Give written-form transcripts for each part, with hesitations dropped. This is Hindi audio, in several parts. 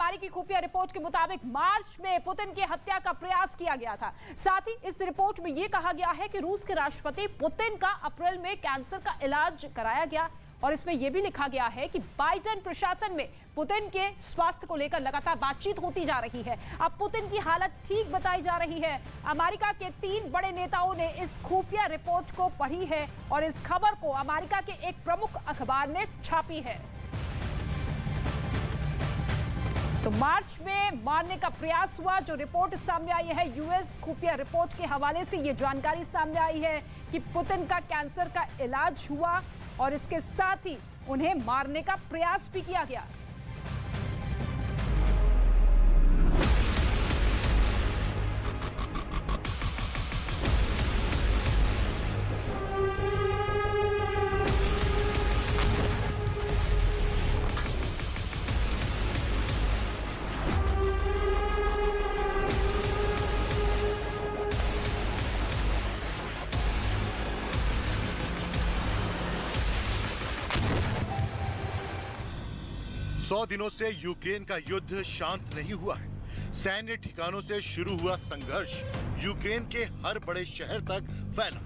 अमेरिकी खुफिया रिपोर्ट के मुताबिक मार्च में पुतिन की हत्या का प्रयास किया गया था। साथ ही इस रिपोर्ट में यह कहा गया है कि रूस के राष्ट्रपति पुतिन का अप्रैल में कैंसर का इलाज कराया गया और इसमें यह भी लिखा गया है कि बाइडेन प्रशासन में पुतिन के स्वास्थ्य को लेकर लगातार बातचीत होती जा रही है। अब पुतिन की हालत ठीक बताई जा रही है। अमेरिका के 3 बड़े नेताओं ने इस खुफिया रिपोर्ट को पढ़ी है और इस खबर को अमेरिका के एक प्रमुख अखबार ने छापी है। तो मार्च में मारने का प्रयास हुआ। जो रिपोर्ट सामने आई है यूएस खुफिया रिपोर्ट के हवाले से ये जानकारी सामने आई है कि पुतिन का कैंसर का इलाज हुआ और इसके साथ ही उन्हें मारने का प्रयास भी किया गया। सौ दिनों से यूक्रेन का युद्ध शांत नहीं हुआ है। सैन्य ठिकानों से शुरू हुआ संघर्ष यूक्रेन के हर बड़े शहर तक फैला।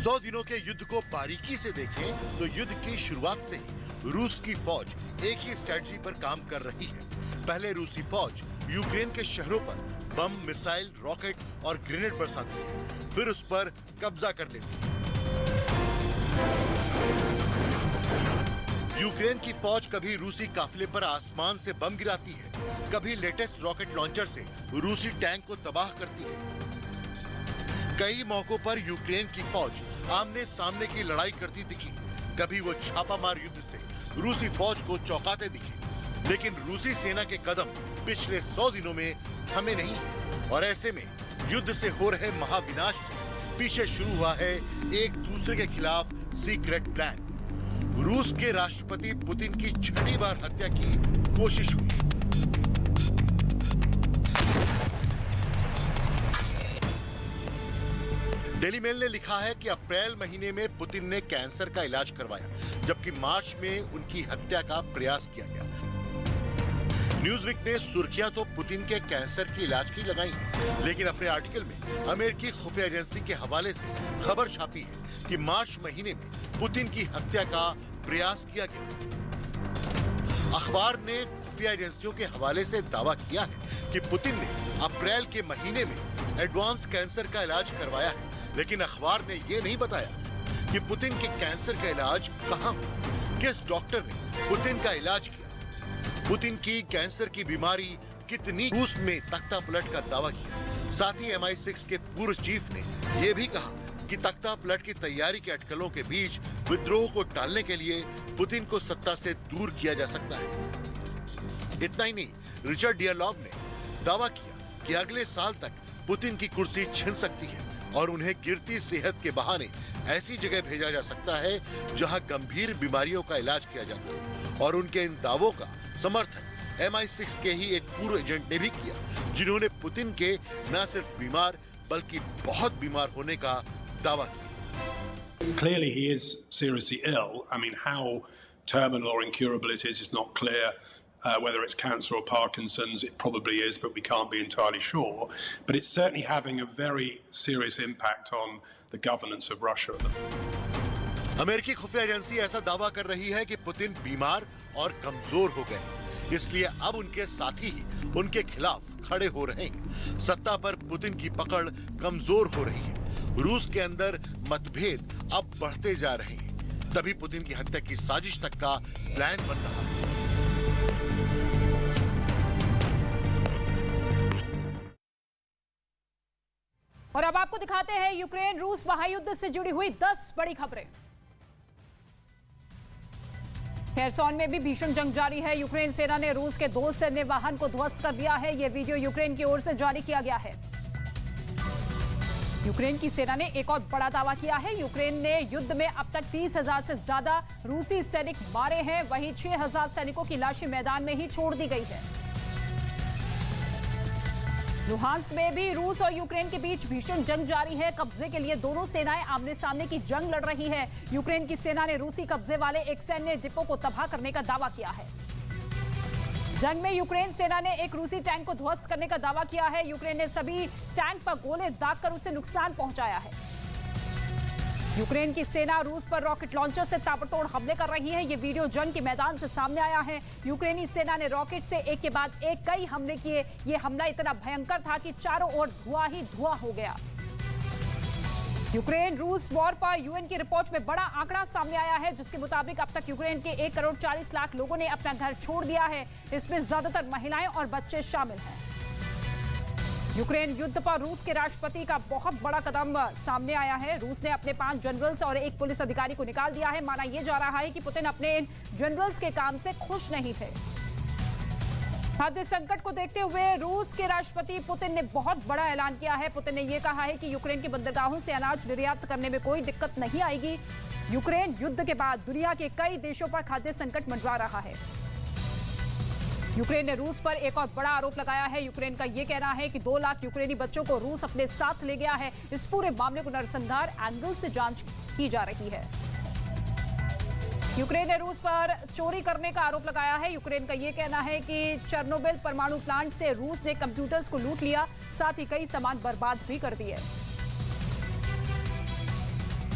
सौ दिनों के युद्ध को बारीकी से देखें तो युद्ध की शुरुआत से ही रूस की फौज एक ही स्ट्रेटजी पर काम कर रही है। पहले रूसी फौज यूक्रेन के शहरों पर बम, मिसाइल, रॉकेट और ग्रेनेड बरसाती है, फिर उस पर कब्जा कर लेती है। यूक्रेन की फौज कभी रूसी काफिले पर आसमान से बम गिराती है, कभी लेटेस्ट रॉकेट लॉन्चर से रूसी टैंक को तबाह करती है। कई मौकों पर यूक्रेन की फौज आमने सामने की लड़ाई करती दिखी। कभी वो छापामार युद्ध से रूसी फौज को चौंकाते दिखे। लेकिन रूसी सेना के कदम पिछले 100 दिनों में थमे नहीं और ऐसे में युद्ध से हो रहे महाविनाश के पीछे शुरू हुआ है एक दूसरे के खिलाफ सीक्रेट प्लान। रूस के राष्ट्रपति पुतिन की 6ठी बार हत्या की कोशिश हुई। डेली मेल ने लिखा है कि अप्रैल महीने में पुतिन ने कैंसर का इलाज करवाया, जबकि मार्च में उनकी हत्या का प्रयास किया गया। न्यूज़वीक ने सुर्खियां तो पुतिन के कैंसर के इलाज की लगाई, लेकिन अपने आर्टिकल में अमेरिकी खुफिया एजेंसी के हवाले से खबर छापी है कि मार्च महीने में पुतिन की हत्या का प्रयास किया गया। अखबार ने खुफिया एजेंसियों के हवाले से दावा किया है कि पुतिन ने अप्रैल के महीने में एडवांस कैंसर का इलाज करवाया है, लेकिन अखबार ने यह नहीं बताया कि पुतिन के कैंसर का इलाज कहां, किस डॉक्टर ने पुतिन का इलाज किया, पुतिन की कैंसर की बीमारी कितनी। रूस में तख्ता पलट का दावा किया। साथ ही MI6 के पूर्व चीफ ने यह भी कहा कि तख्ता पलट की तैयारी के अटकलों के बीच विद्रोह को टालने के लिए पुतिन को सत्ता से दूर किया जा सकता है। इतना ही नहीं, रिचर्ड डियरलॉग ने दावा किया कि अगले साल तक पुतिन की कुर्सी छिन सकती है और उन्हें गिरती सेहत के बहाने ऐसी जगह भेजा जा सकता है जहां गंभीर बीमारियों का इलाज किया जाता है। और उनके इन दावों का समर्थन MI6 के ही एक पूर्व एजेंट ने भी किया, जिन्होंने पुतिन के न सिर्फ बीमार बल्कि बहुत बीमार होने का दावा किया। Clearly he is seriously ill. I mean, how terminal or incurable it is not clear. Whether it's cancer or Parkinson's, it probably is, but we can't be entirely sure. But it's certainly having a very serious impact on the governance of Russia. अमेरिकी खुफिया एजेंसी ऐसा दावा कर रही है कि पुतिन बीमार और कमजोर हो गए, इसलिए अब उनके साथी ही उनके खिलाफ खड़े हो रहे हैं। सत्ता पर पुतिन की पकड़ कमजोर हो रही है। रूस के अंदर मतभेद अब बढ़ते जा रहे हैं। तभी पुतिन की हत्या की साजिश तक का प्लान बन रहा है। और अब आपको दिखाते हैं यूक्रेन रूस महायुद्ध से जुड़ी हुई 10 बड़ी खबरें। खेरसोन में भी भीषण जंग जारी है। यूक्रेन सेना ने रूस के 2 सैन्य वाहन को ध्वस्त कर दिया है। यह वीडियो यूक्रेन की ओर से जारी किया गया है। यूक्रेन की सेना ने एक और बड़ा दावा किया है। यूक्रेन ने युद्ध में अब तक 30,000 से ज्यादा रूसी सैनिक मारे हैं। वहीं 6,000 सैनिकों की लाशें मैदान में ही छोड़ दी गई है। लुहांस्क में भी रूस और यूक्रेन के बीच भीषण जंग जारी है। कब्जे के लिए दोनों सेनाएं आमने सामने की जंग लड़ रही है। यूक्रेन की सेना ने रूसी कब्जे वाले एक सैन्य डिपो को तबाह करने का दावा किया है। जंग में यूक्रेन सेना ने एक रूसी टैंक को ध्वस्त करने का दावा किया है। यूक्रेन ने सभी टैंक पर गोले दागकर उसे नुकसान पहुंचाया है। यूक्रेन की सेना रूस पर रॉकेट लॉन्चर से ताबड़तोड़ हमले कर रही है। ये वीडियो जंग के मैदान से सामने आया है। यूक्रेनी सेना ने रॉकेट से एक के बाद एक कई हमले किए। ये हमला इतना भयंकर था कि चारों ओर धुआं ही धुआं हो गया। यूक्रेन रूस वॉर पर यूएन की रिपोर्ट में बड़ा आंकड़ा सामने आया है, जिसके मुताबिक अब तक यूक्रेन के 1 करोड़ 40 लाख लोगों ने अपना घर छोड़ दिया है। इसमें ज्यादातर महिलाएं और बच्चे शामिल हैं। यूक्रेन युद्ध पर रूस के राष्ट्रपति का बहुत बड़ा कदम सामने आया है। रूस ने अपने 5 जनरल्स और एक पुलिस अधिकारी को निकाल दिया है। माना यह जा रहा है कि पुतिन अपने इन जनरल्स के काम से खुश नहीं थे। खाद्य संकट को देखते हुए रूस के राष्ट्रपति पुतिन ने बहुत बड़ा ऐलान किया है। पुतिन ने यह कहा है कि यूक्रेन की बंदरगाहों से अनाज निर्यात करने में कोई दिक्कत नहीं आएगी। यूक्रेन युद्ध के बाद दुनिया के कई देशों पर खाद्य संकट मंडरा रहा है। यूक्रेन ने रूस पर एक और बड़ा आरोप लगाया है। यूक्रेन का यह कहना है कि 2 लाख यूक्रेनी बच्चों को रूस अपने साथ ले गया है। इस पूरे मामले को नरसंहार एंगल से जांच की जा रही है। यूक्रेन ने रूस पर चोरी करने का आरोप लगाया है। यूक्रेन का यह कहना है कि चेर्नोबिल परमाणु प्लांट से रूस ने कंप्यूटर्स को लूट लिया, साथ ही कई सामान बर्बाद भी कर दिए।